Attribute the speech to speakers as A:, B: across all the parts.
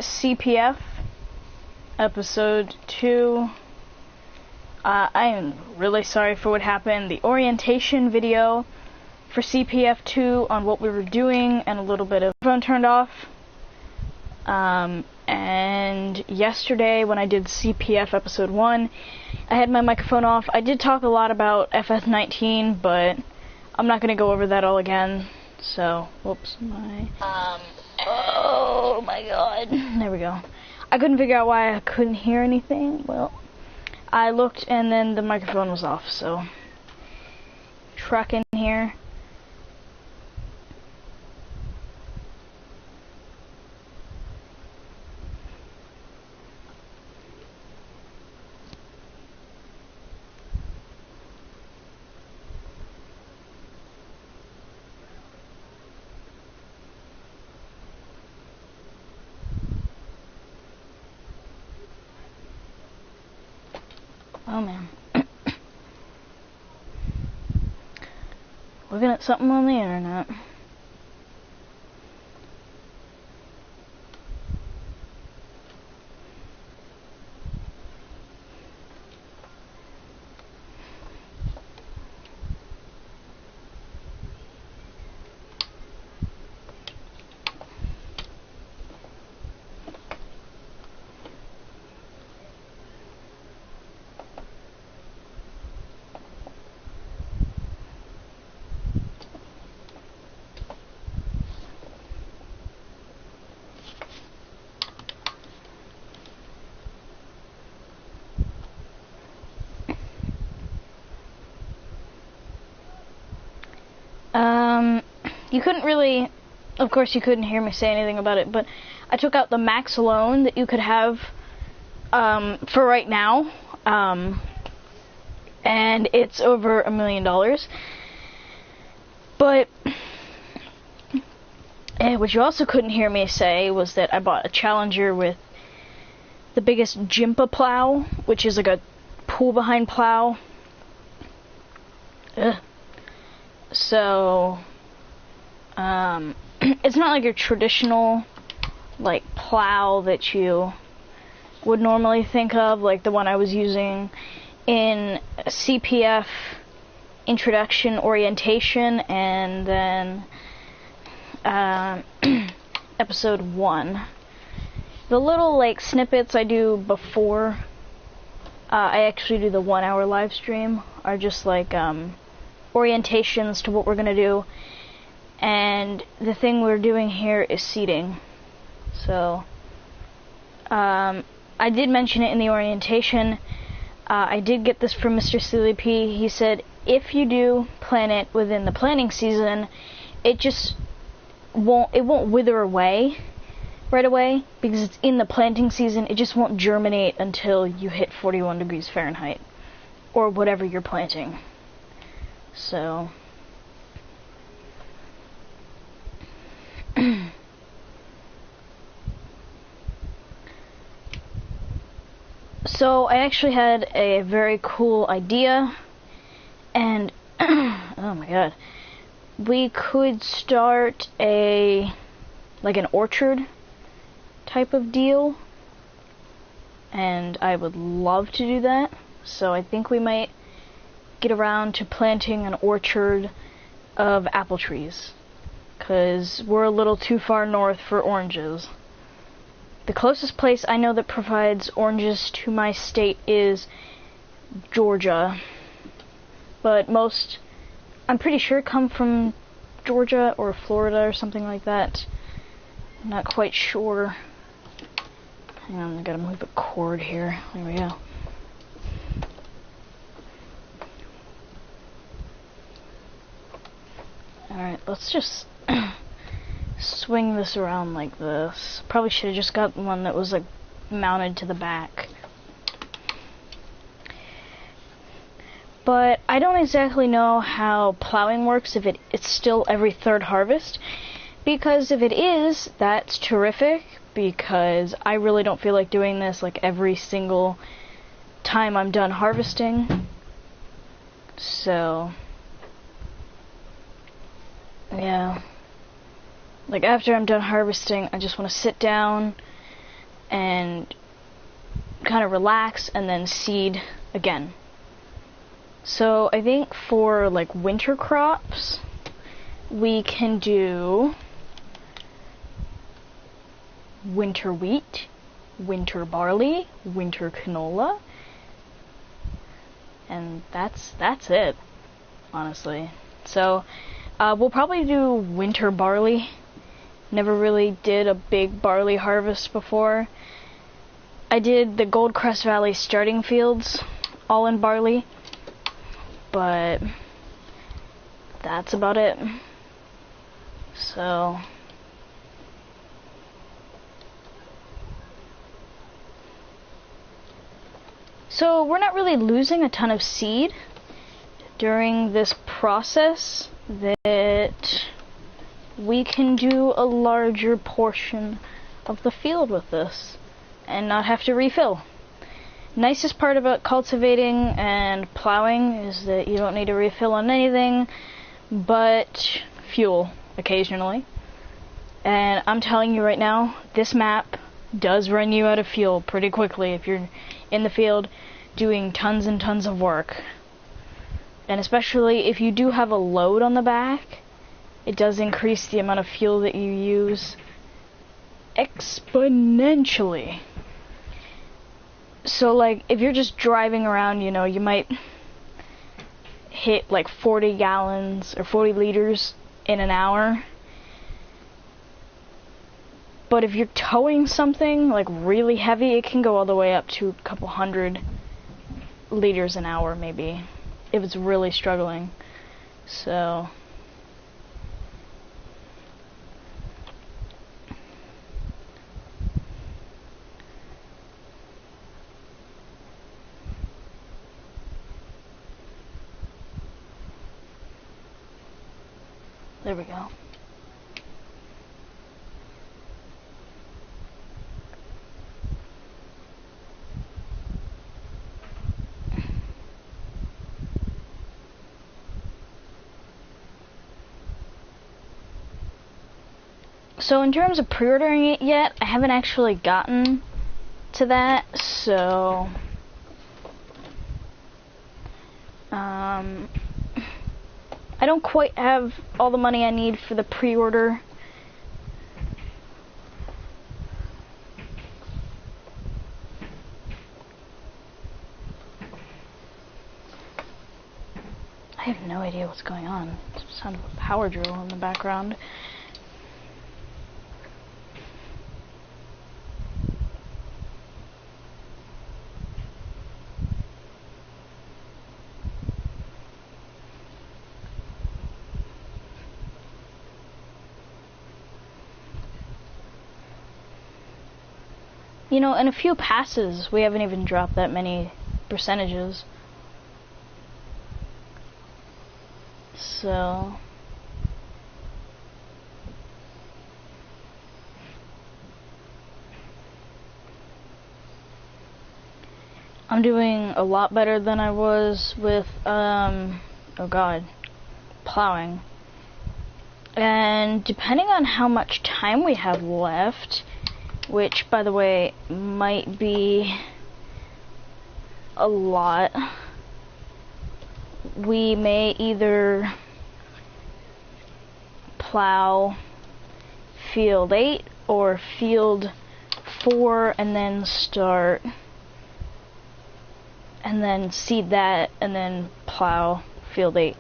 A: CPF episode 2. I am really sorry for what happened. The orientation video for CPF 2 on what we were doing and a little bit of phone turned off. And yesterday when I did CPF episode 1, I had my microphone off. I did talk a lot about FF19, but I'm not going to go over that all again. So, whoops, oh my god, there we go. I couldn't figure out why I couldn't hear anything. Well, I looked and then the microphone was off, so truck in here. Oh man. Looking at something on the internet. You couldn't really, of course you couldn't hear me say anything about it, but I took out the max loan that you could have for right now, and it's over $1 million. But what you also couldn't hear me say was that I bought a Challenger with the biggest Jimpa plow, which is like a pull behind plow. So it's not like your traditional like plow that you would normally think of, like the one I was using in CPF introduction orientation and then episode 1. The little like snippets I do before I actually do the 1 hour live stream are just like orientations to what we're gonna do, and the thing we're doing here is seating. So I did mention it in the orientation. I did get this from Mr. Silly P. He said if you do plant it within the planting season, it just won't wither away right away because it's in the planting season. It just won't germinate until you hit 41 degrees Fahrenheit or whatever you're planting. So so I actually had a very cool idea, and oh my god, we could start an orchard type of deal, and I would love to do that. So I think we might get around to planting an orchard of apple trees, because we're a little too far north for oranges. The closest place I know that provides oranges to my state is Georgia, but most, I'm pretty sure, come from Georgia or Florida or something like that. I'm not quite sure. Hang on, I gotta move the cord here. There we go. Alright, let's just swing this around like this. Probably should have just got one that was like mounted to the back. But I don't exactly know how plowing works, if it's still every third harvest. Because if it is, that's terrific, because I really don't feel like doing this like every single time I'm done harvesting. So yeah. Like after I'm done harvesting, I just want to sit down, and kind of relax and then seed again. So I think for like winter crops, we can do winter wheat, winter barley, winter canola, and that's it, honestly. So we'll probably do winter barley. Never really did a big barley harvest before. I did the Goldcrest Valley starting fields all in barley, but that's about it. So we're not really losing a ton of seed during this process, that we can do a larger portion of the field with this and not have to refill. Nicest part about cultivating and plowing is that you don't need to refill on anything but fuel occasionally. And I'm telling you right now, this map does run you out of fuel pretty quickly if you're in the field doing tons and tons of work. And especially if you do have a load on the back, it does increase the amount of fuel that you use exponentially. So like if you're just driving around, you know, you might hit like 40 gallons or 40 liters in an hour. But if you're towing something like really heavy, it can go all the way up to a couple hundred liters an hour maybe, if it's really struggling. So there we go. So in terms of pre-ordering it yet, I haven't actually gotten to that, so I don't quite have all the money I need for the pre-order. I have no idea what's going on. There's the sound of a power drill in the background. You know, in a few passes, we haven't even dropped that many percentages. So I'm doing a lot better than I was with, plowing. And depending on how much time we have left, which, by the way, might be a lot, we may either plow field 8 or field 4 and then start, and then seed that and then plow field 8.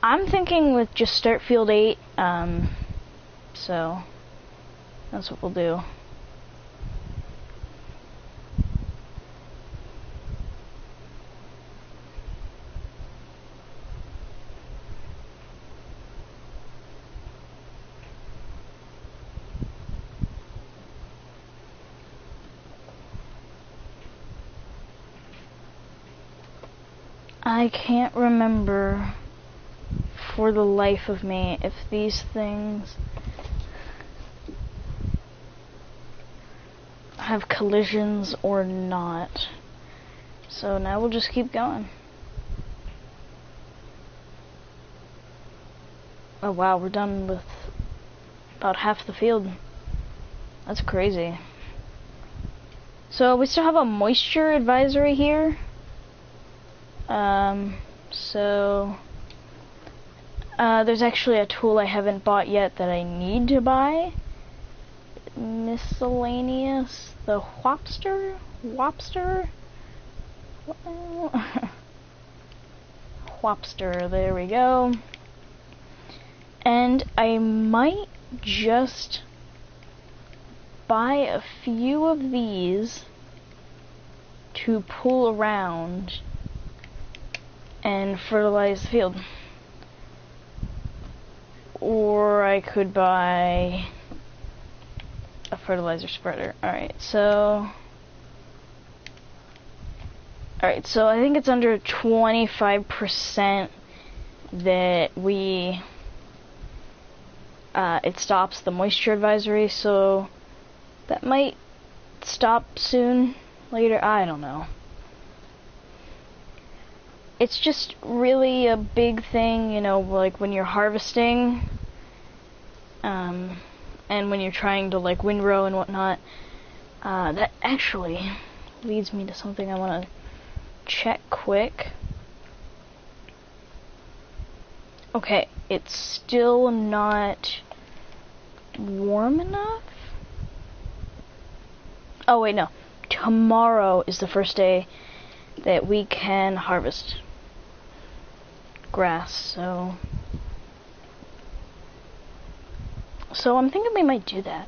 A: I'm thinking with just start field 8, so that's what we'll do. I can't remember for the life of me if these things have collisions or not. So now we'll just keep going. Oh wow, we're done with about half the field. That's crazy. So we still have a moisture advisory here. There's actually a tool I haven't bought yet that I need to buy. Miscellaneous, the Whopster? Whopster, there we go. And I might just buy a few of these to pull around and fertilize the field. Or I could buy a fertilizer spreader. Alright, so I think it's under 25% that it stops the moisture advisory, so that might stop soon, later, I don't know. It's just really a big thing, you know, like when you're harvesting, and when you're trying to like windrow and whatnot. That actually leads me to something I want to check quick. Okay, it's still not warm enough? Oh wait, no. Tomorrow is the first day that we can harvest grass, so I'm thinking we might do that.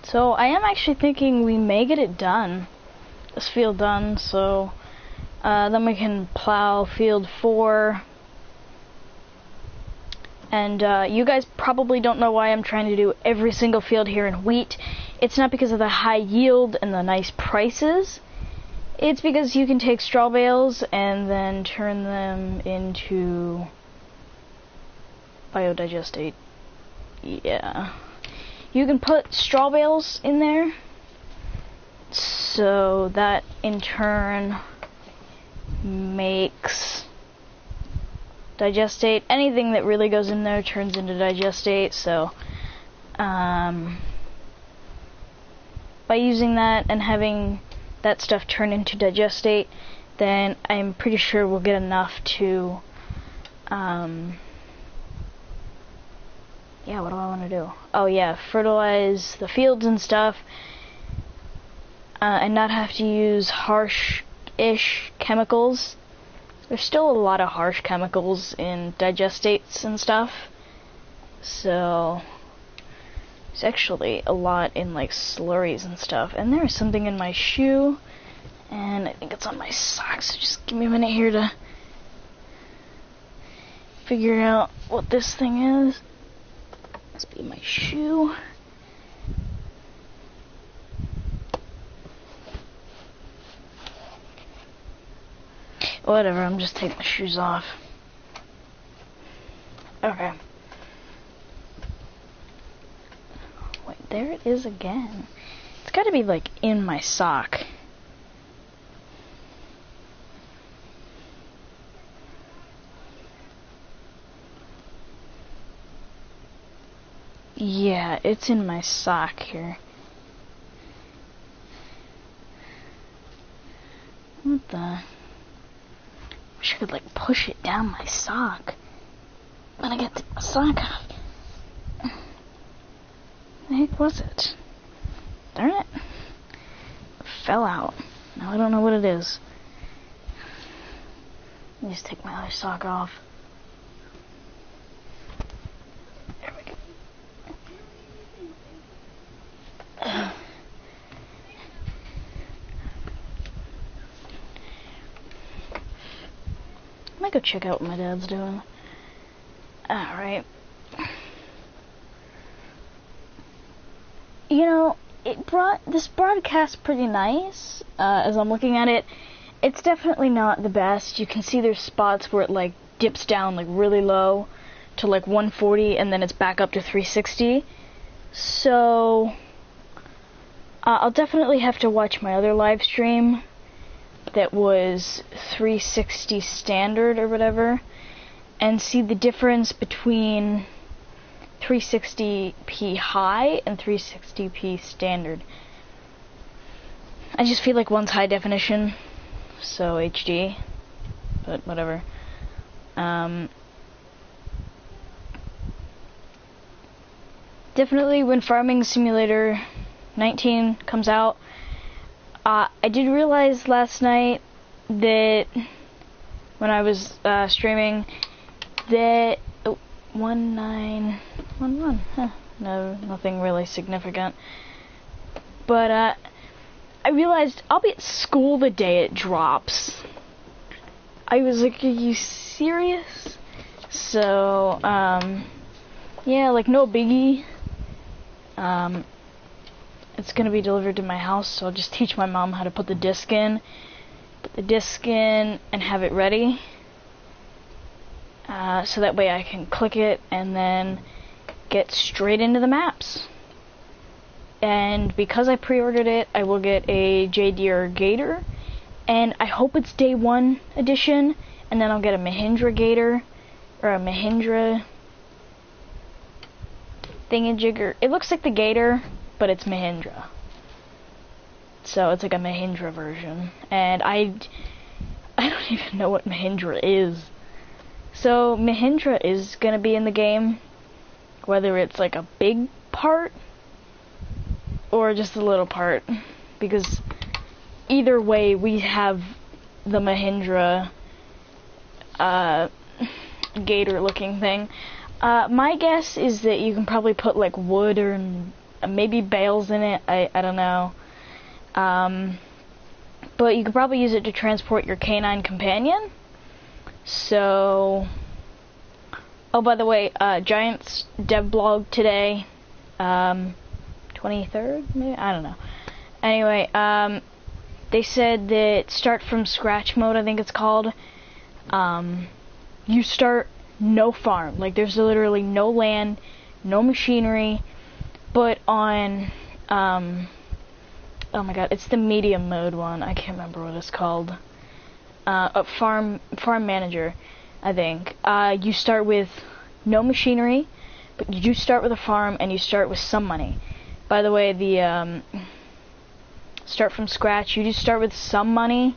A: So I am actually thinking we may get it done, this field done, so then we can plow field 4. And you guys probably don't know why I'm trying to do every single field here in wheat. It's not because of the high yield and the nice prices. It's because you can take straw bales and then turn them into biodigestate. Yeah. You can put straw bales in there, so that in turn makes digestate. Anything that really goes in there turns into digestate, so by using that and having that stuff turn into digestate, then I'm pretty sure we'll get enough to yeah, what do I want to do? Oh yeah, fertilize the fields and stuff, and not have to use harsh-ish chemicals. There's still a lot of harsh chemicals in digestates and stuff, so there's actually a lot in like slurries and stuff. And there's something in my shoe, and I think it's on my socks, so just give me a minute here to figure out what this thing is. Must be my shoe. Whatever, I'm just taking my shoes off. Okay. Wait, there it is again. It's gotta be like in my sock. Yeah, it's in my sock here. What the? Wish I could like push it down my sock. When I get the sock off. The heck was it? Darn it. It fell out. Now I don't know what it is. Let me just take my other sock off. There we go. I might go check out what my dad's doing. Alright. you know, this broadcast pretty nice. As I'm looking at it, it's definitely not the best. You can see there's spots where it like dips down like really low to like 140 and then it's back up to 360. So I'll definitely have to watch my other live stream that was 360 standard or whatever and see the difference between 360p high and 360p standard. I just feel like one's high definition, so HD, but whatever. Definitely when Farming Simulator 19 comes out, I did realize last night that when I was streaming that 1911, no, nothing really significant, but I realized I'll be at school the day it drops. I was like, are you serious? So yeah, like no biggie. It's gonna be delivered to my house, so I'll just teach my mom how to put the disc in, and have it ready. So that way I can click it and then get straight into the maps. And because I pre-ordered it, I will get a J-Deere Gator, and I hope it's day 1 edition, and then I'll get a Mahindra Gator, or a Mahindra thingamajigger. It looks like the Gator, but it's Mahindra. So it's like a Mahindra version, and I don't even know what Mahindra is. So Mahindra is gonna be in the game, whether it's like a big part or just a little part, because either way we have the Mahindra Gator looking thing. My guess is that you can probably put like wood or maybe bales in it. I don't know. But you could probably use it to transport your canine companion. So, oh, by the way, Giants dev blog today, 23rd, maybe? I don't know. Anyway, they said that start from scratch mode, I think it's called, you start no farm. Like, there's literally no land, no machinery, but on, oh my god, it's the medium mode one. I can't remember what it's called. Farm manager, I think. You start with no machinery, but you do start with a farm, and you start with some money. By the way, the start from scratch, you do start with some money,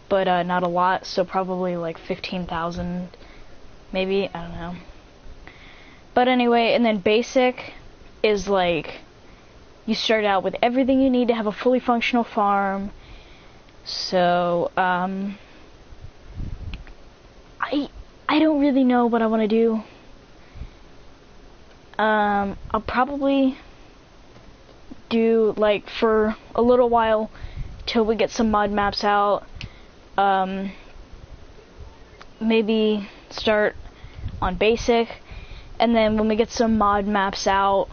A: but not a lot, so probably like 15,000, maybe, I don't know. But anyway, and then basic is like, you start out with everything you need to have a fully functional farm. So, I don't really know what I want to do. I'll probably do, like, for a little while, till we get some mod maps out, maybe start on basic, and then when we get some mod maps out,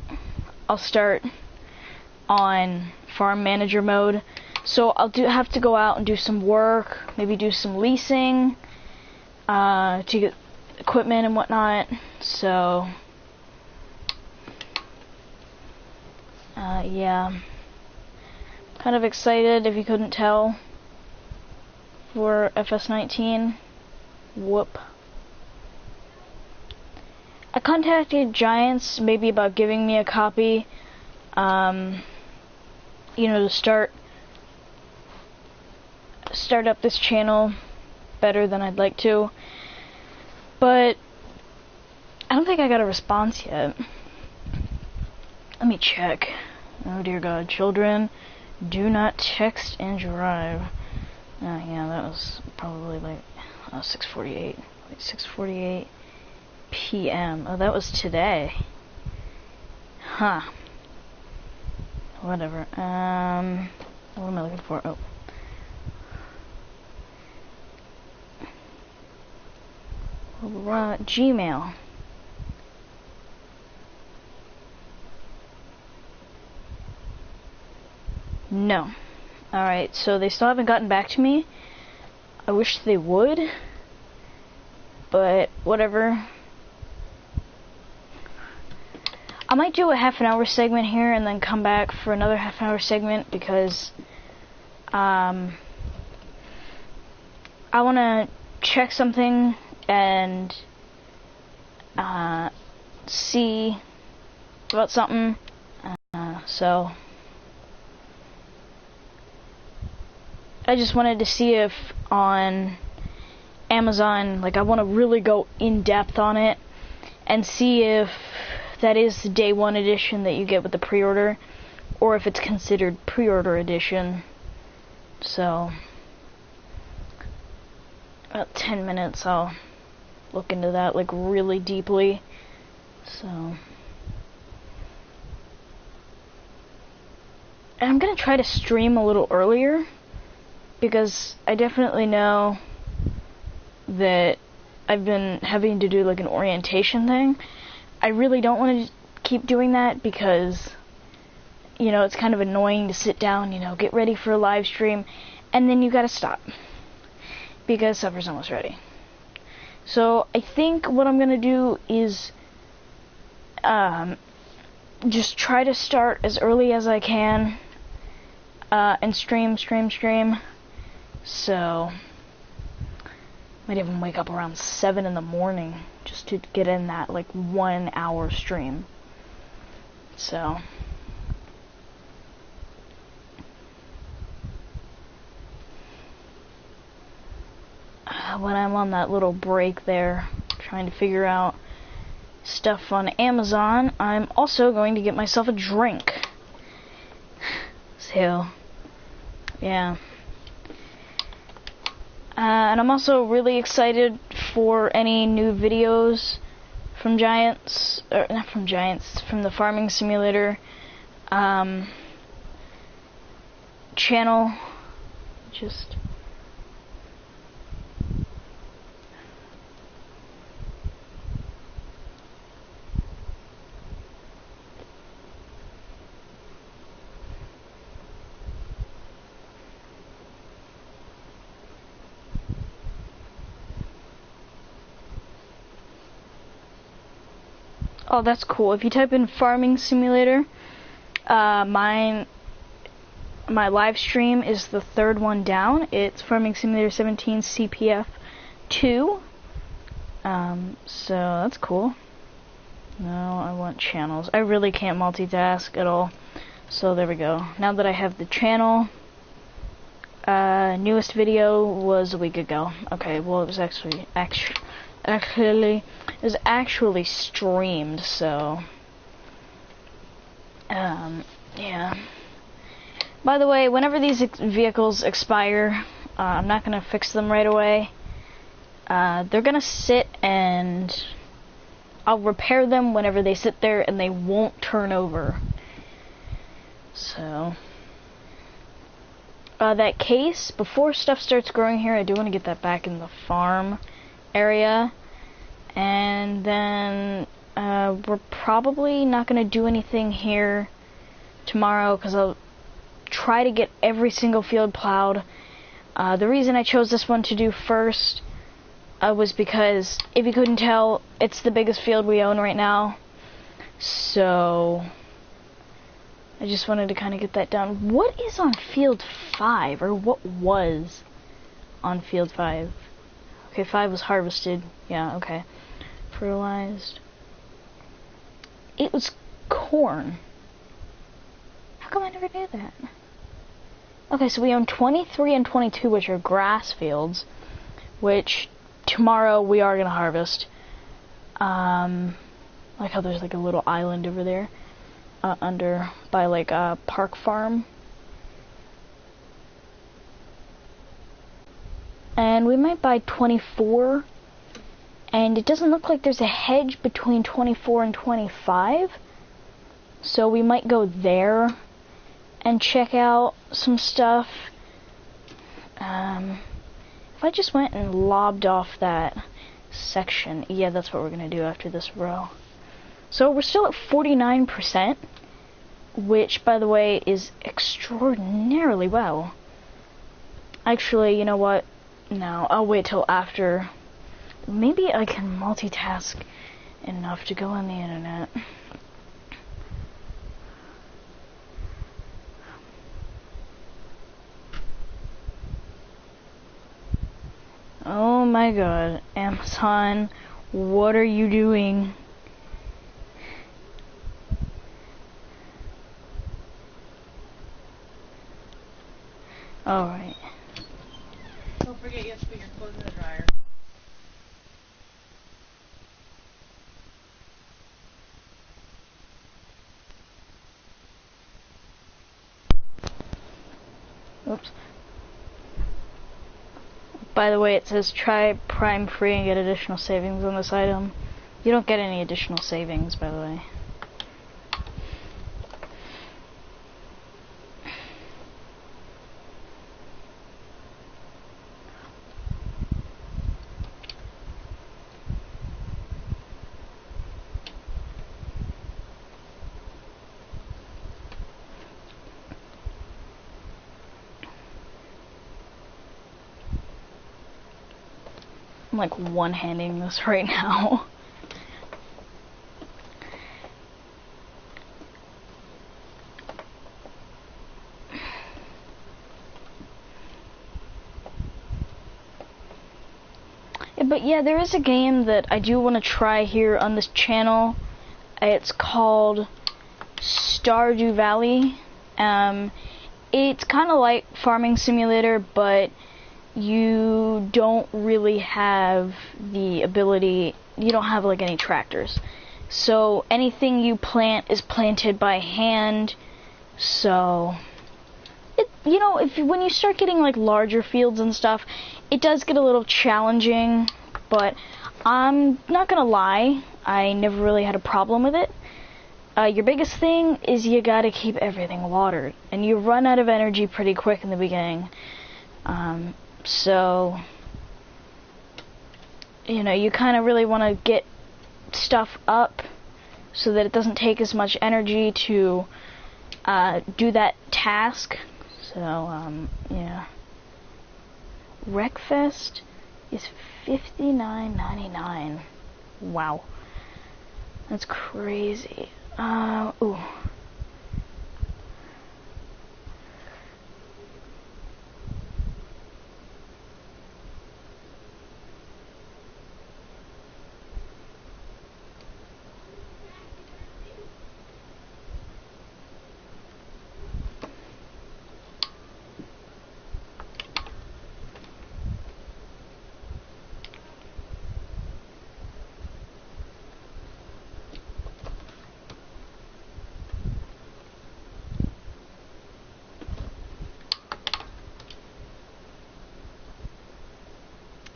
A: I'll start on farm manager mode. So I'll have to go out and do some work, maybe do some leasing, to get equipment and whatnot. So yeah, kind of excited if you couldn't tell for FS19. Whoop. I contacted Giants maybe about giving me a copy, you know, to start up this channel better than I'd like to, but I don't think I got a response yet. Let me check. Oh dear God, children, do not text and drive. Yeah, that was probably like 6:48. Like 6:48 p.m. Oh, that was today. Huh. Whatever. What am I looking for? Oh. Gmail. No. Alright, so they still haven't gotten back to me. I wish they would, but whatever. I might do a half-an-hour segment here and then come back for another half-an-hour segment because I want to check something and see about something. So I just wanted to see if on Amazon, like, I want to really go in depth on it and see if that is the day one edition that you get with the pre-order, or if it's considered pre-order edition. So about 10 minutes I'll look into that, like, really deeply. So, and I'm gonna try to stream a little earlier because I definitely know that I've been having to do like an orientation thing. I really don't want to keep doing that because, you know, it's kind of annoying to sit down, you know, get ready for a live stream, and then you gotta stop because supper's almost ready. So I think what I'm gonna do is just try to start as early as I can and stream. So might even wake up around 7 in the morning just to get in that like 1 hour stream. So when I'm on that little break there trying to figure out stuff on Amazon, I'm also going to get myself a drink. So yeah. And I'm also really excited for any new videos from Giants, or not from Giants, from the Farming Simulator channel. Just oh, that's cool. If you type in Farming Simulator, my live stream is the third one down. It's Farming Simulator 17 CPF 2. So that's cool. No, I want channels. I really can't multitask at all. So there we go. Now that I have the channel, newest video was a week ago. Okay, well, it was actually streamed, so yeah. By the way, whenever these vehicles expire, I'm not gonna fix them right away. They're gonna sit, and I'll repair them whenever they sit there and they won't turn over. So that case, before stuff starts growing here, I do want to get that back in the farm area. And then we're probably not going to do anything here tomorrow because I'll try to get every single field plowed. The reason I chose this one to do first was because, if you couldn't tell, it's the biggest field we own right now. So I just wanted to kind of get that done. What is on field 5, or what was on field 5? Okay, 5 was harvested. Yeah, okay. Fertilized. It was corn. How come I never knew that? Okay, so we own 23 and 22, which are grass fields, which tomorrow we are going to harvest. Like how there's like a little island over there, under, by like a park farm. And we might buy 24, and it doesn't look like there's a hedge between 24 and 25, so we might go there and check out some stuff. If I just went and lobbed off that section, yeah, that's what we're gonna do after this row. So we're still at 49%. which, by the way, is extraordinarily well. Actually, you know what? No, I'll wait till after. Maybe I can multitask enough to go on the internet. Oh my god, Amazon, what are you doing? Alright.
B: Don't forget you have to put your clothes in the dryer.
A: Oops. By the way, it says try Prime free and get additional savings on this item. You don't get any additional savings, by the way. I'm like one-handing this right now. But yeah, there is a game that I do want to try here on this channel. It's called Stardew Valley. It's kind of like Farming Simulator, but you don't really have the ability, you don't have like any tractors. So anything you plant is planted by hand. So you know, when you start getting like larger fields and stuff, it does get a little challenging, but I'm not gonna lie, I never really had a problem with it. Your biggest thing is you gotta keep everything watered, and you run out of energy pretty quick in the beginning. So, you know, you kind of really want to get stuff up so that it doesn't take as much energy to do that task. So, yeah. Wreckfest is $59.99. Wow. That's crazy. Ooh.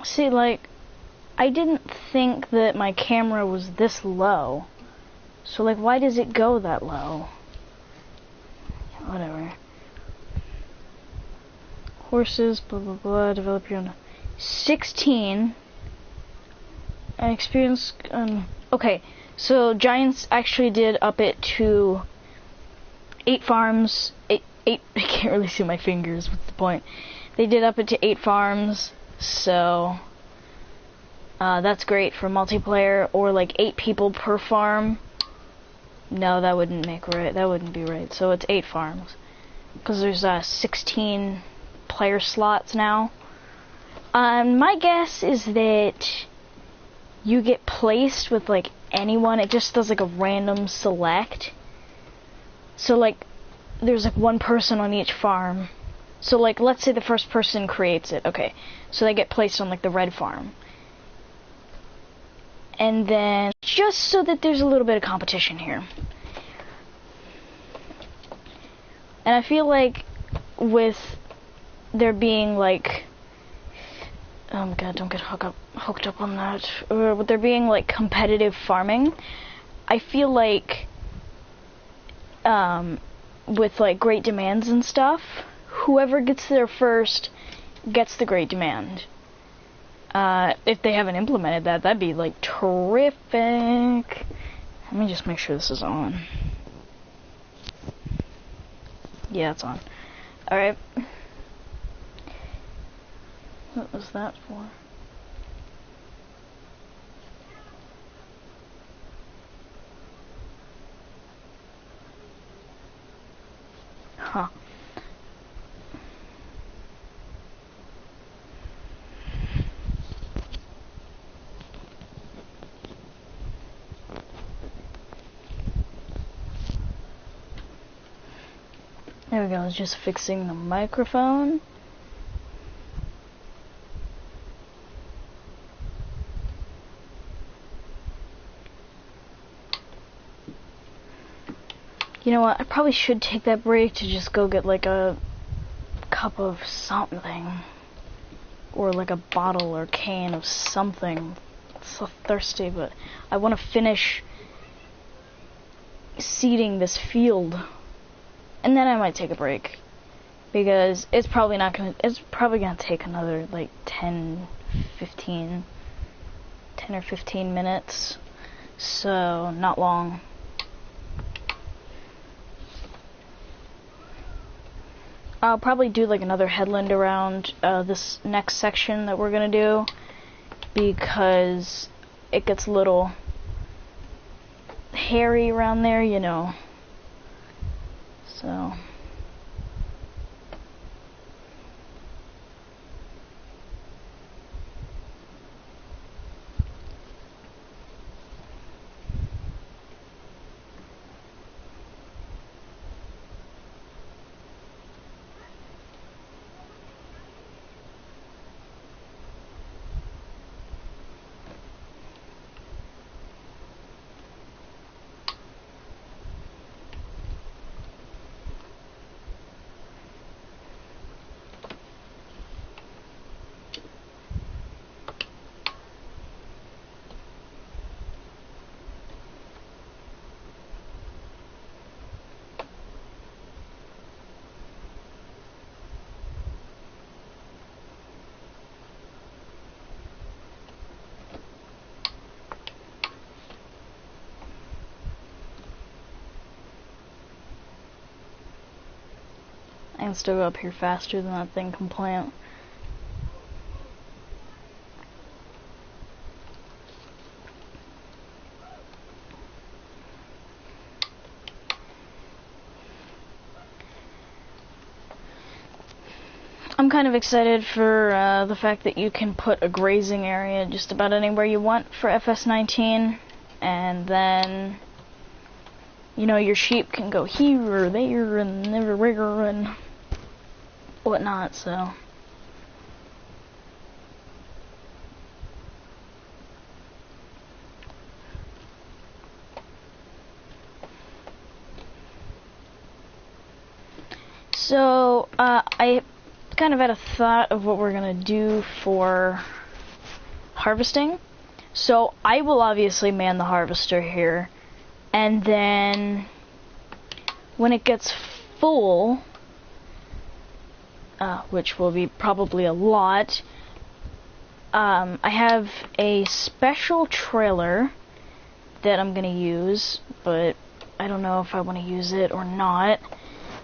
A: See, like, I didn't think that my camera was this low. So, like, why does it go that low? Whatever. Horses, blah, blah, blah, develop your own. 16. And experience, okay, so Giants actually did up it to 8 farms. 8, I can't really see my fingers, what's the point? They did up it to 8 farms. So that's great for multiplayer, or like 8 people per farm. No, that wouldn't make right. That wouldn't be right. So it's 8 farms because there's 16 player slots now. My guess is that you get placed with like anyone. It just does like a random select. So like there's like 1 person on each farm. So, like, let's say the first person creates it. Okay, so they get placed on, like, the red farm. And then, just so that there's a little bit of competition here. And I feel like with there being, like... Oh, my God, don't get hooked up on that. Or with there being, like, competitive farming, I feel like, with, like, great demands and stuff... Whoever gets there first gets the great demand. If they haven't implemented that, that'd be like terrific. Let me just make sure this is on. Yeah, it's on. Alright. What was that for? Huh. There we go, I was just fixing the microphone. You know what, I probably should take that break to just go get like a cup of something. Or like a bottle or can of something. I'm so thirsty, but I want to finish seeding this field. And then I might take a break. Because it's probably gonna take another like 10 or 15 minutes. So, not long. I'll probably do like another headland around this next section that we're gonna do, because it gets a little hairy around there, you know. So. I can still go up here faster than that thing can plant. I'm kind of excited for the fact that you can put a grazing area just about anywhere you want for FS19, and then, you know, your sheep can go here or there and everywhere and whatnot, so. So, I kind of had a thought of what we're gonna do for harvesting. So, I will obviously man the harvester here, and then when it gets full, which will be probably a lot, I have a special trailer that I'm gonna use, but I don't know if I want to use it or not,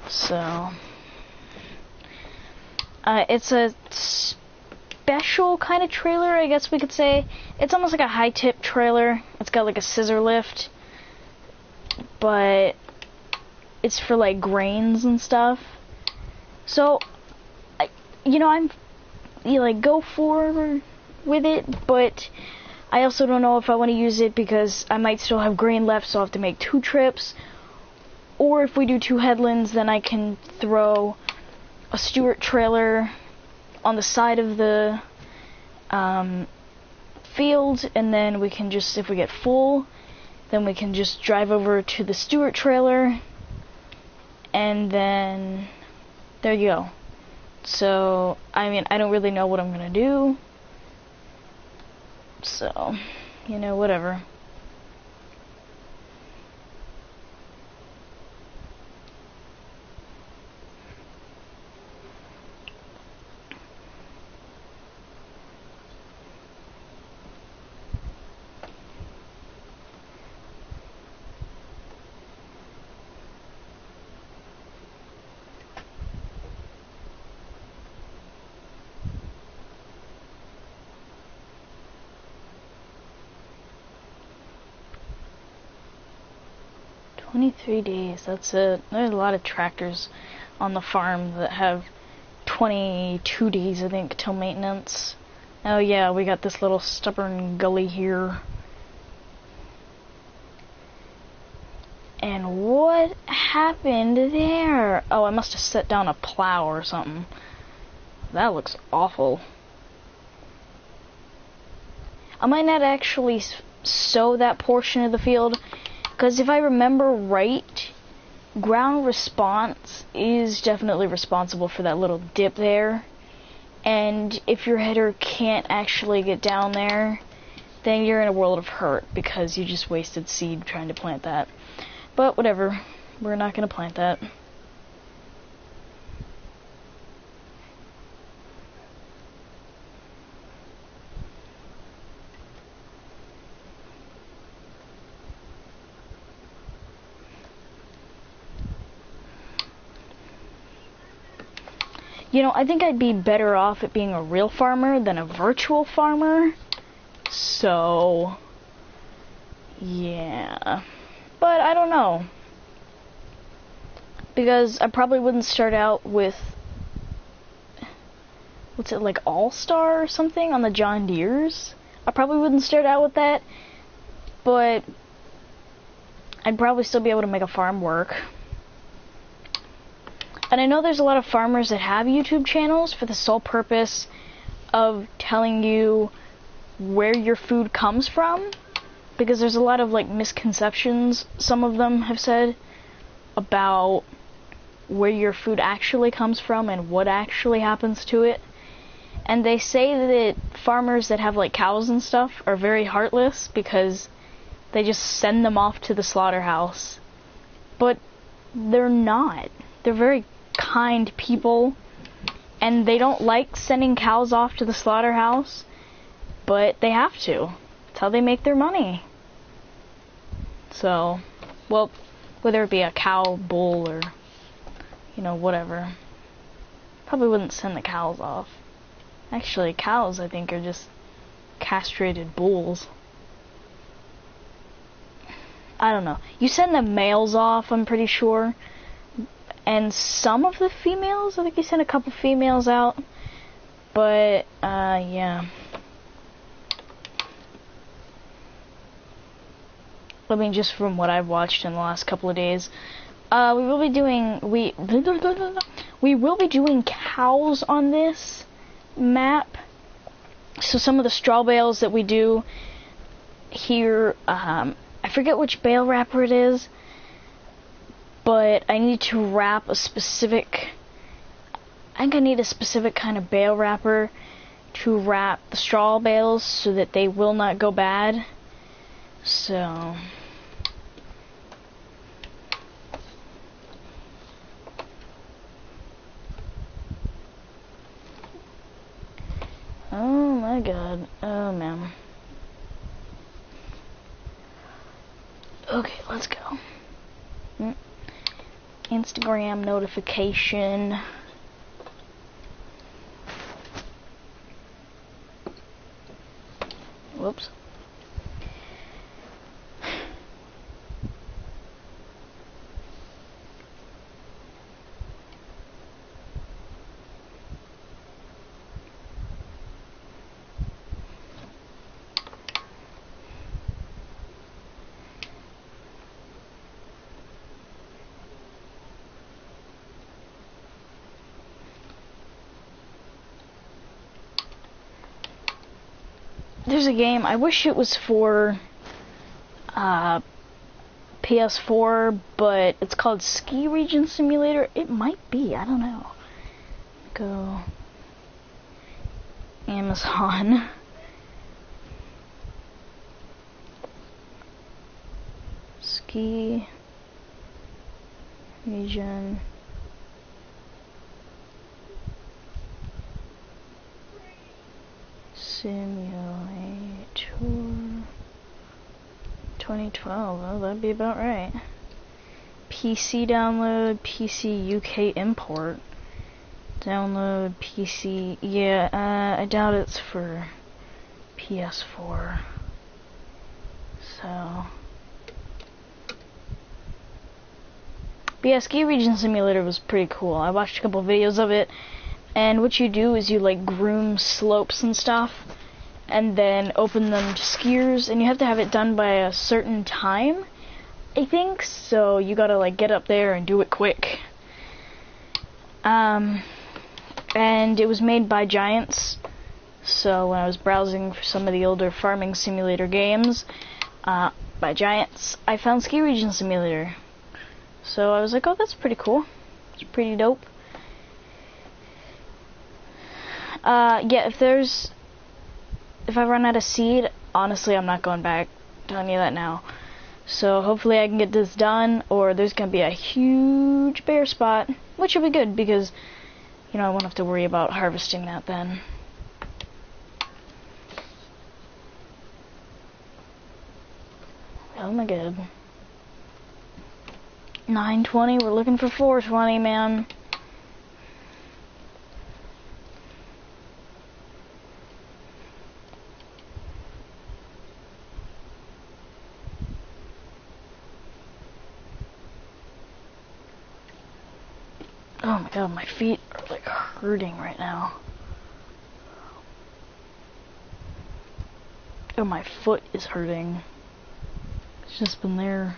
A: so it's a special kind of trailer, I guess we could say. It's almost like a high-tip trailer. It's got like a scissor lift, but it's for like grains and stuff. So, I'm go forward with it, but I also don't know if I want to use it because I might still have grain left, so I'll have to make 2 trips. Or if we do 2 headlands, then I can throw a Stewart trailer on the side of the field, and then we can just, if we get full, then we can just drive over to the Stewart trailer, and then there you go. So, I mean, I don't really know what I'm gonna do, so, whatever. 23 days, that's it. There's a lot of tractors on the farm that have 22 days, I think, till maintenance. Oh yeah, we got this little stubborn gully here. And what happened there? Oh, I must have set down a plow or something. That looks awful. I might not actually sow that portion of the field, because if I remember right, ground response is definitely responsible for that little dip there. And if your header can't actually get down there, then you're in a world of hurt, because you just wasted seed trying to plant that. But whatever, we're not going to plant that. You know, I think I'd be better off at being a real farmer than a virtual farmer. So, yeah. But I don't know. Because I probably wouldn't start out with, what's it, like All-Star or something on the John Deeres? I probably wouldn't start out with that. But I'd probably still be able to make a farm work. And I know there's a lot of farmers that have YouTube channels for the sole purpose of telling you where your food comes from, because there's a lot of like misconceptions, some of them have said, about where your food actually comes from and what actually happens to it. And they say that farmers that have like cows and stuff are very heartless because they just send them off to the slaughterhouse. But they're not. They're very kind people, and they don't like sending cows off to the slaughterhouse, but they have to. That's how they make their money. So, well, whether it be a cow, bull, or, you know, whatever. Probably wouldn't send the cows off. Actually, cows, I think, are just castrated bulls. I don't know. You send the males off, I'm pretty sure. And some of the females, I think you sent a couple females out. But, yeah. I mean, just from what I've watched in the last couple of days. We will be doing cows on this map. So some of the straw bales that we do here, I forget which bale wrapper it is, but I need to wrap a specific, I think I need a specific kind of bale wrapper to wrap the straw bales so that they will not go bad. So, oh my god, oh man. Okay, let's go. Instagram notification. Whoops. There's a game, I wish it was for PS4, but it's called Ski Region Simulator. It might be, I don't know. Go Amazon. Ski Region Simulator 2012. Oh, that'd be about right. PC download, PC UK import. Download PC. Yeah, I doubt it's for PS4. So, But yeah, Ski Region Simulator was pretty cool. I watched a couple videos of it, and what you do is you like groom slopes and stuff, and then open them to skiers, and you have to have it done by a certain time, I think, so you gotta like get up there and do it quick. And it was made by Giants, so when I was browsing for some of the older farming simulator games by Giants, I found Ski Region Simulator. So I was like, oh, that's pretty cool. It's pretty dope. Yeah, if I run out of seed, honestly, I'm not going back. I'm telling you that now. So hopefully I can get this done, or there's gonna be a huge bare spot, which will be good because, you know, I won't have to worry about harvesting that then. Oh my god. 920, we're looking for 420, man. Oh my god, my feet are like hurting right now. Oh, my foot is hurting. It's just been there.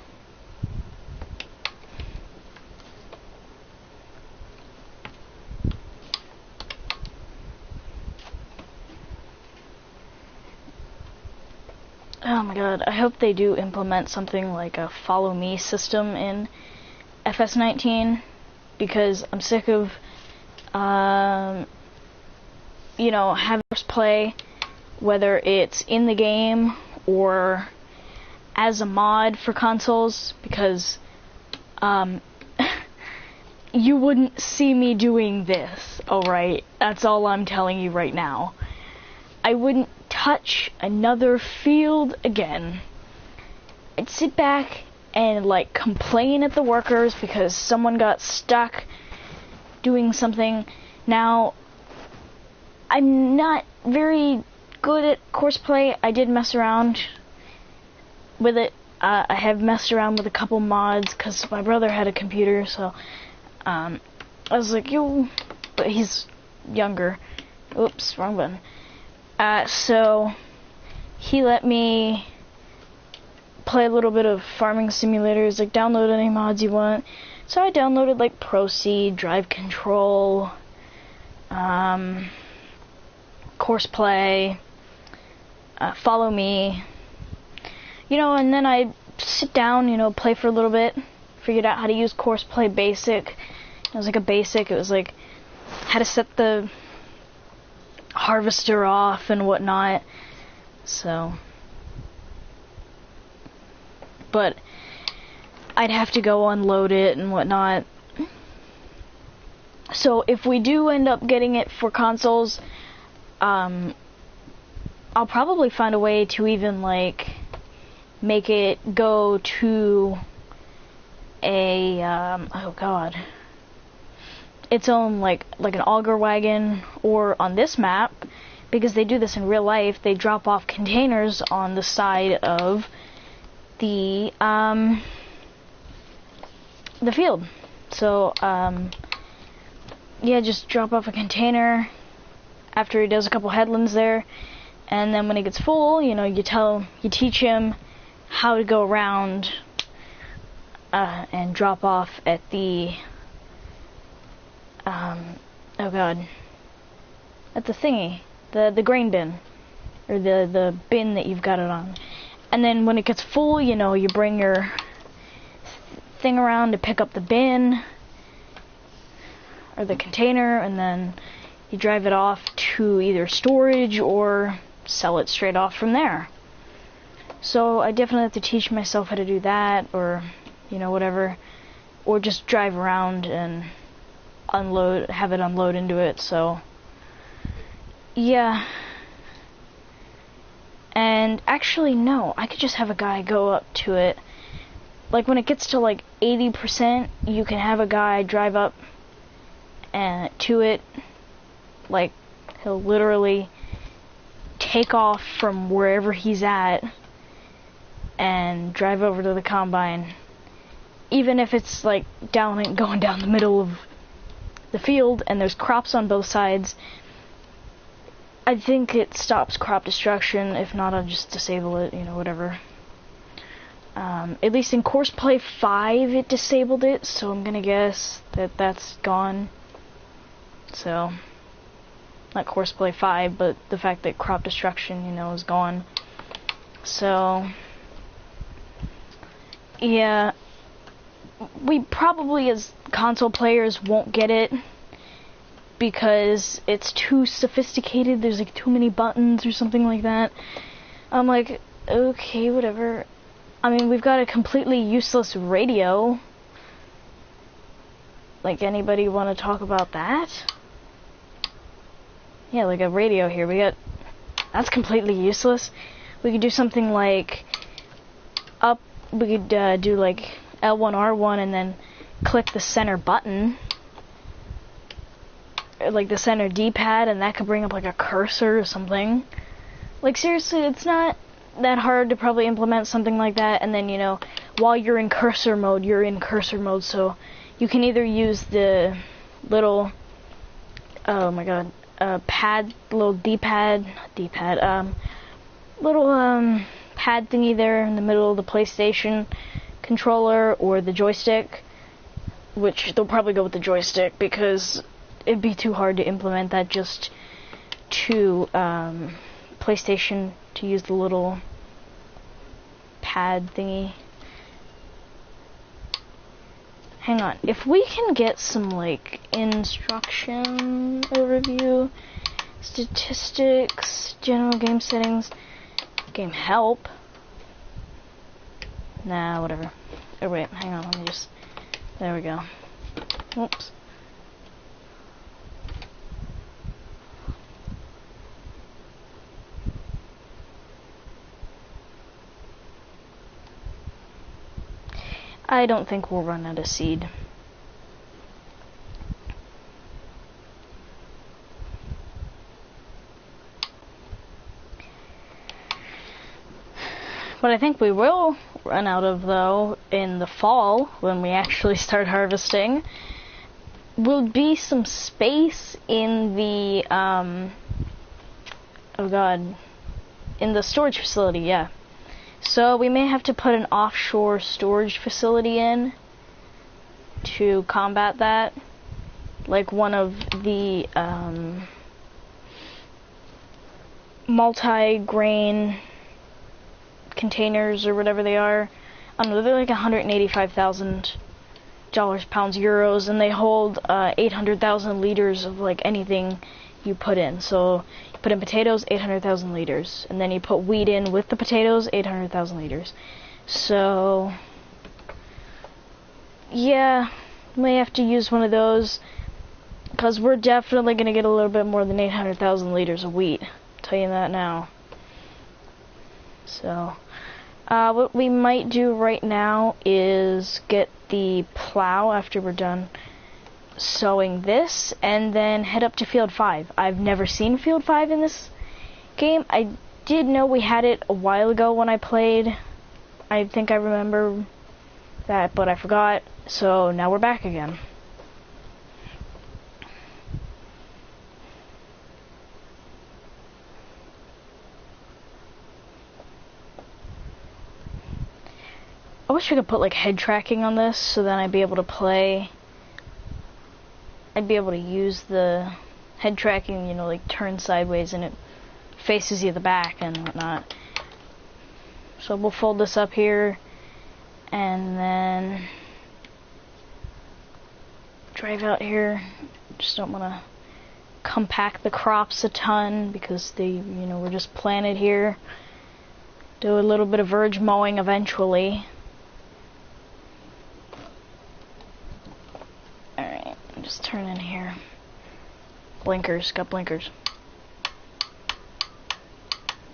A: Oh my god, I hope they do implement something like a follow me system in FS19, because I'm sick of, you know, having us play, whether it's in the game or as a mod for consoles, because, you wouldn't see me doing this, alright? That's all I'm telling you right now. I wouldn't touch another field again. I'd sit back and like complain at the workers because someone got stuck doing something. Now, I'm not very good at courseplay. I did mess around with it. I have messed around with a couple mods because my brother had a computer, so I was like, yo, but he's younger. Oops, wrong button. So he let me play a little bit of farming simulators, like download any mods you want. So I downloaded like Proceed, Drive Control, Courseplay, Follow Me, you know, and then I sit down, you know, play for a little bit, figured out how to use Courseplay Basic. It was like a basic, it was like how to set the harvester off and whatnot, so, but I'd have to go unload it and whatnot. So if we do end up getting it for consoles, I'll probably find a way to even like make it go to a oh god, its own like an auger wagon, or on this map, because they do this in real life, they drop off containers on the side of the field. So yeah, just drop off a container after he does a couple headlands there, and then when he gets full, you know, you teach him how to go around and drop off at the oh god, at the thingy, the grain bin, or the bin that you've got it on. And then when it gets full, you know, you bring your thing around to pick up the bin or the container, and then you drive it off to either storage or sell it straight off from there. So I definitely have to teach myself how to do that, or, you know, whatever, or just drive around and have it unload into it. So yeah. And actually, no, I could just have a guy go up to it. Like when it gets to like 80%, you can have a guy drive up and to it. Like he'll literally take off from wherever he's at and drive over to the combine even if it's like going down the middle of the field and there's crops on both sides, I think it stops crop destruction. If not, I'll just disable it, whatever. At least in Course Play 5 it disabled it, so I'm gonna guess that that's gone. So, not Course Play 5, but the fact that crop destruction, is gone. So, yeah, we probably as console players won't get it because it's too sophisticated. There's like too many buttons or something like that. I'm like, okay, whatever. I mean, we've got a completely useless radio. Like, anybody want to talk about that? Yeah, like a radio here. That's completely useless. We could do something like we could do like L1, R1, and then click the center button. Like the center D-pad, and that could bring up like a cursor or something. Like, seriously, it's not that hard to probably implement something like that. And then, while you're in cursor mode, so you can either use the little, oh my god, little little pad thingy there in the middle of the PlayStation controller, or the joystick, which they'll probably go with the joystick because it'd be too hard to implement that just to PlayStation, to use the little pad thingy. Hang on, if we can get some like instruction overview, statistics, general game settings, game help. Nah, whatever. Oh wait, hang on, let me just, there we go. Oops. I don't think we'll run out of seed. What I think we will run out of, though, in the fall, when we actually start harvesting, will be some space in the, in the storage facility, yeah. So we may have to put an offshore storage facility in to combat that. Like one of the multi-grain containers or whatever they are. I don't know, they're like $185,000, pounds, euros, and they hold 800,000 liters of like anything you put in. So you put in potatoes, 800,000 liters, and then you put wheat in with the potatoes, 800,000 liters. So yeah, may have to use one of those, because we're definitely going to get a little bit more than 800,000 liters of wheat. I'll tell you that now. So what we might do right now is get the plow after we're done sowing this, and then head up to Field 5. I've never seen Field 5 in this game. I did know we had it a while ago when I played. I think I remember that, but I forgot. So now we're back again. I wish I could put like head tracking on this, so then I'd be able to play. I'd be able to use the head tracking, you know, like turn sideways and it faces you the back and whatnot. So we'll fold this up here and then drive out here. Just don't want to compact the crops a ton because they, you know, were just planted here. Do a little bit of verge mowing eventually. Alright, just turn in here. Blinkers, got blinkers.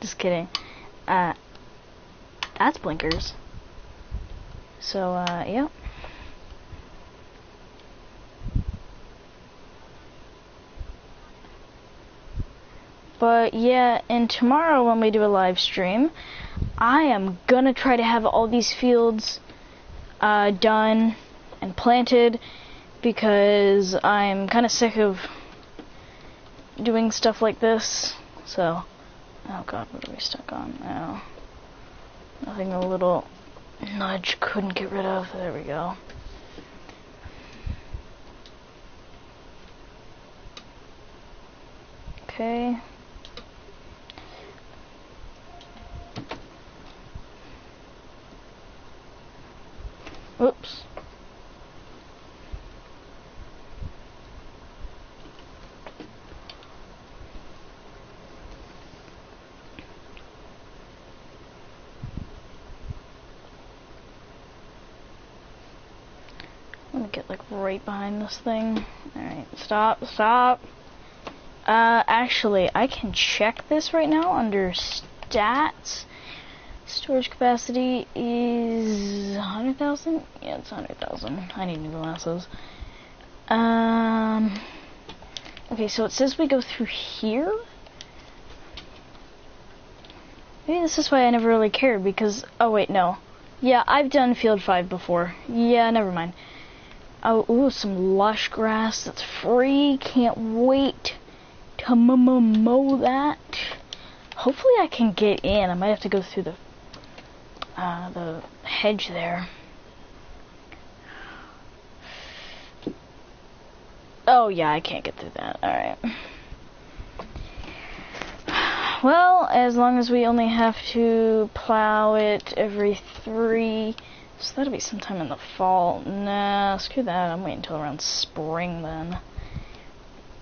A: Just kidding. That's blinkers. So, yep. But yeah, and tomorrow when we do a live stream, I am gonna try to have all these fields done and planted, because I'm kind of sick of doing stuff like this. So, oh god, what are we stuck on now? Nothing a little nudge couldn't get rid of. There we go. Okay. Oops. I'm gonna get like right behind this thing. Alright, stop. Actually, I can check this right now under stats. Storage capacity is 100,000? Yeah, it's 100,000. I need new glasses. Okay, so it says we go through here? Maybe this is why I never really cared, because... Oh, wait, no. Yeah, I've done Field 5 before. Yeah, never mind. Oh, ooh, some lush grass that's free. Can't wait to mow that. Hopefully I can get in. I might have to go through the hedge there. Oh, yeah, I can't get through that. Alright. Well, as long as we only have to plow it every 3... So that'll be sometime in the fall. Nah, screw that. I'm waiting until around spring then.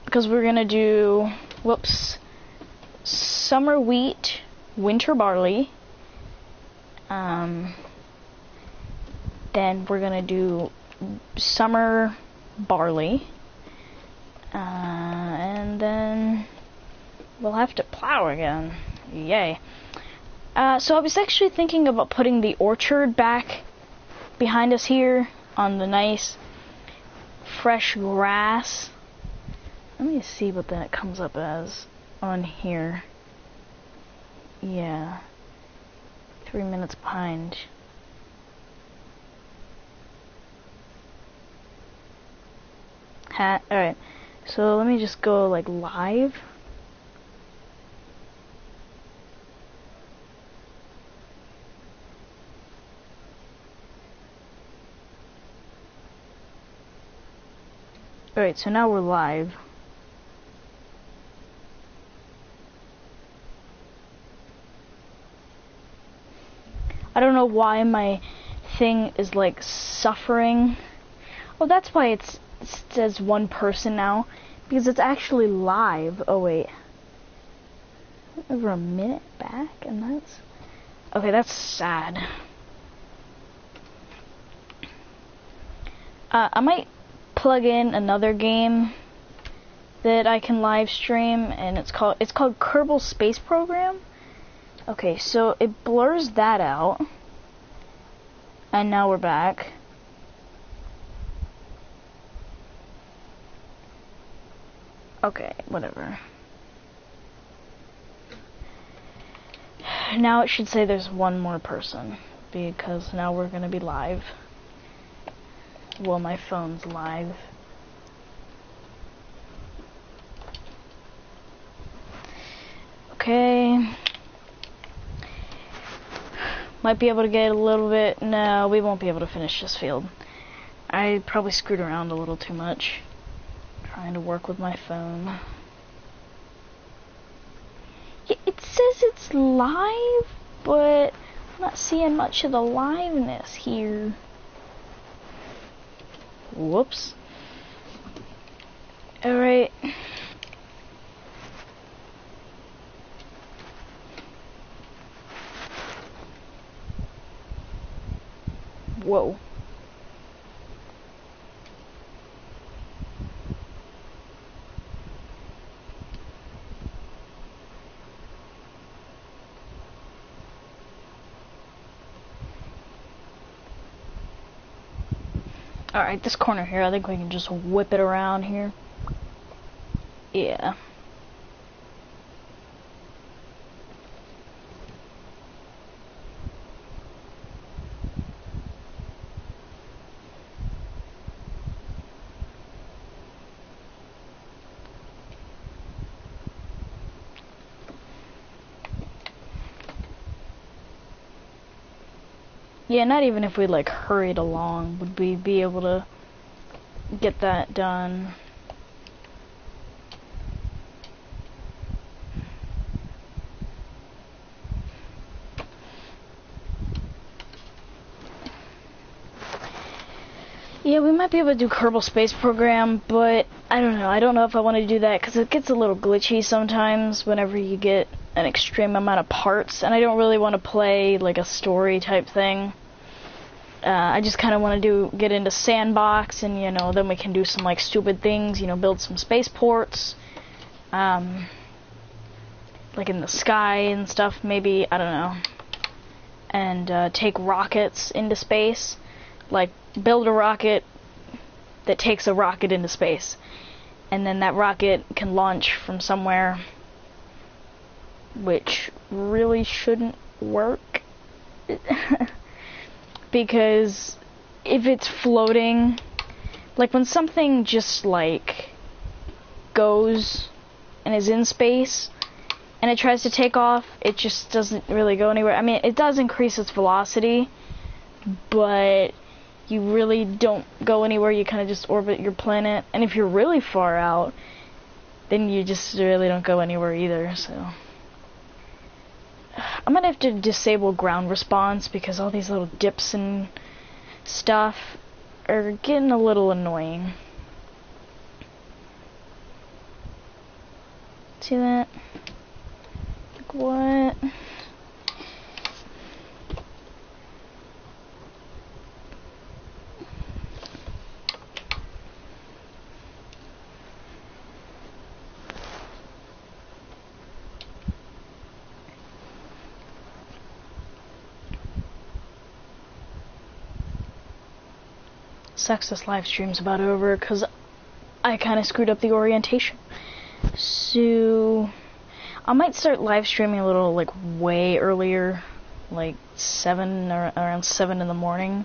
A: Because we're gonna do... Whoops. Summer wheat, winter barley. Then we're gonna do summer barley. And then we'll have to plow again. Yay. So I was actually thinking about putting the orchard back behind us here on the nice fresh grass. Let me see what that comes up as on here. Yeah. 3 minutes behind. Alright. So let me just go like live. Alright, so now we're live. I don't know why my thing is like suffering. Oh, that's why it says one person now, because it's actually live. Oh wait, over a minute back, and that's okay. That's sad. I might plug in another game that I can live stream, and it's called Kerbal Space Program. Okay, so it blurs that out, and now we're back. Okay, whatever. Now it should say there's one more person, because now we're gonna be live. Well, my phone's live. Okay. Might be able to get a little bit... No, we won't be able to finish this field. I probably screwed around a little too much trying to work with my phone. Yeah, it says it's live, but I'm not seeing much of the liveness here. Whoops. Alright. Whoa. Alright, this corner here, I think we can just whip it around here. Yeah. Yeah, not even if we like hurried along would we be able to get that done. Yeah, we might be able to do Kerbal Space Program, but I don't know. I don't know if I want to do that because it gets a little glitchy sometimes whenever you get an extreme amount of parts, and I don't really want to play like a story type thing. I just kind of want to get into Sandbox, and you know, then we can do some like stupid things, you know, build some spaceports, like in the sky and stuff, maybe, I don't know, and take rockets into space, like build a rocket that takes a rocket into space, and then that rocket can launch from somewhere, which really shouldn't work. Because if it's floating, like when something just like goes and is in space and it tries to take off, it just doesn't really go anywhere. I mean, it does increase its velocity, but you really don't go anywhere. You kind of just orbit your planet, and if you're really far out, then you just really don't go anywhere either. So I might have to disable ground response because all these little dips and stuff are getting a little annoying. See that? Like what? Sucks this live stream's about over because I kind of screwed up the orientation. So I might start live streaming a little like way earlier, like 7 or around 7 in the morning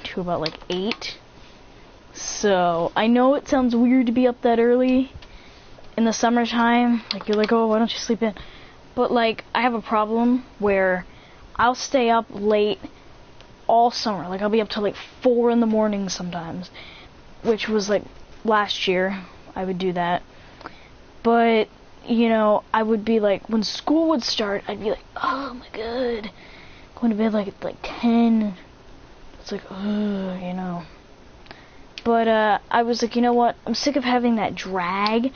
A: to about like 8. So I know it sounds weird to be up that early in the summertime. Like you're like, oh, why don't you sleep in? But like I have a problem where I'll stay up late all summer. Like I'll be up till like 4 in the morning sometimes, which was like last year I would do that. But you know, I would be like, when school would start, I'd be like, oh my god, going to bed like at like 10. It's like, ugh, you know. But I was like, you know what, I'm sick of having that drag.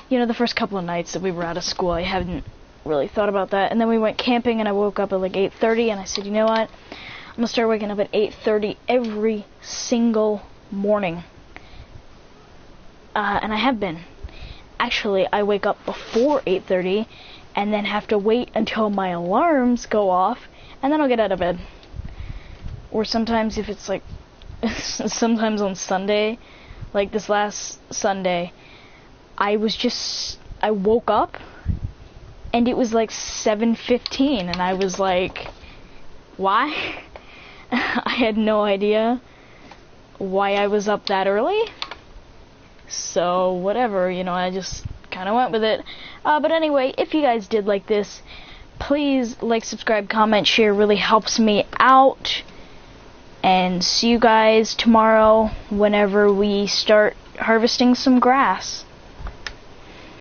A: You know, the first couple of nights that we were out of school, I hadn't really thought about that. And then we went camping and I woke up at like 8:30 and I said, you know what, I'm gonna start waking up at 8:30 every single morning. And I have been. Actually, I wake up before 8:30 and then have to wait until my alarms go off and then I'll get out of bed. Or sometimes if it's like, sometimes on Sunday, like this last Sunday, I woke up and it was like 7:15 and I was like, why? I had no idea why I was up that early. So, whatever, you know, I just kind of went with it. But anyway, if you guys did like this, please like, subscribe, comment, share. Really helps me out. And see you guys tomorrow whenever we start harvesting some grass.